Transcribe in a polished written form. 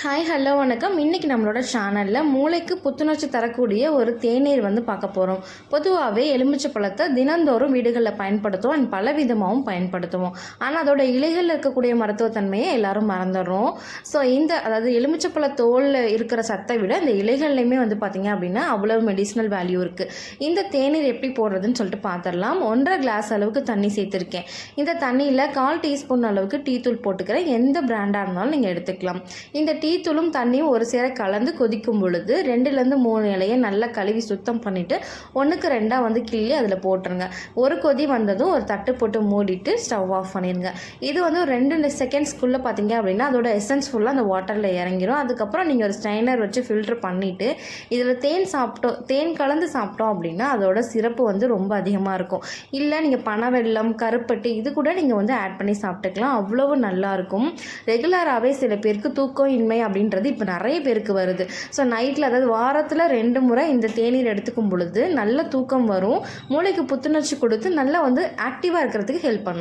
Hi hello வணக்கம். இன்றைக்கி நம்மளோட சேனலில் மூளைக்கு புத்துணர்ச்சி தரக்கூடிய ஒரு தேநீர் பார்க்க போகிறோம். பொதுவாகவே எலுமிச்சை பழத்தை தினந்தோறும் வீடுகளில் பயன்படுத்துவோம் அண்ட் பல விதமாகவும் பயன்படுத்துவோம். ஆனால் அதோட இலைகளில் இருக்கக்கூடிய மருத்துவத்தன்மையை எல்லாரும் மறந்துடுறோம். ஸோ அதாவது எலுமிச்சை பழ தோலில் இருக்கிற சத்தை விட இந்த இலைகள்லையுமே பார்த்திங்க அப்படின்னா அவ்வளோ மெடிசினல் வேல்யூ இருக்குது. இந்த தேநீர் எப்படி போடுறதுன்னு சொல்லிட்டு பார்த்துடலாம். 1.5 கிளாஸ் அளவுக்கு தண்ணி சேர்த்துருக்கேன். இந்த தண்ணியில் 1/4 டீஸ்பூன் அளவுக்கு டீ தூள் போட்டுக்கிறேன். எந்த பிராண்டாக இருந்தாலும் நீங்கள் எடுத்துக்கலாம். இந்த டீ தூளும் தண்ணியும் ஒரு சேர கலந்து கொதிக்கும் பொழுது 2லேருந்து 3 இலையை நல்லா கழுவி சுத்தம் பண்ணிவிட்டு 1க்கு 2 கிள்ளி அதில் போட்டுருங்க. ஒரு கொதி வந்ததும் ஒரு தட்டு போட்டு மூடிட்டு ஸ்டவ் ஆஃப் பண்ணிடுங்க. இது 2 செகண்ட்ஸ்க்குள்ளே பார்த்தீங்க அப்படின்னா அதோட எசன்ஸ் ஃபுல்லாக அந்த வாட்டரில் இறங்கிடும். அதுக்கப்புறம் நீங்கள் ஒரு ஸ்ட்ரைனர் வச்சு ஃபில்ட்ரு பண்ணிவிட்டு இதில் தேன் கலந்து சாப்பிட்டோம் அப்படின்னா அதோட சிறப்பு ரொம்ப அதிகமாக இருக்கும். இல்லை நீங்கள் பனவெல்லம், கருப்பட்டி இது கூட நீங்கள் ஆட் பண்ணி சாப்பிட்டுக்கலாம். அவ்வளவு நல்லாயிருக்கும். ரெகுலராகவே சில பேருக்கு தூக்கம் இன்மை அப்படின்றது இப்போ நிறைய பேருக்கு வருது. ஸோ நைட்டில், அதாவது வாரத்தில் 2 முறை இந்த தேநீர் எடுத்துக்கும் பொழுது நல்ல தூக்கம் வரும். மூளைக்கு புத்துணர்ச்சி கொடுத்து நல்லா ஆக்டிவாக இருக்கிறதுக்கு ஹெல்ப் பண்ணும்.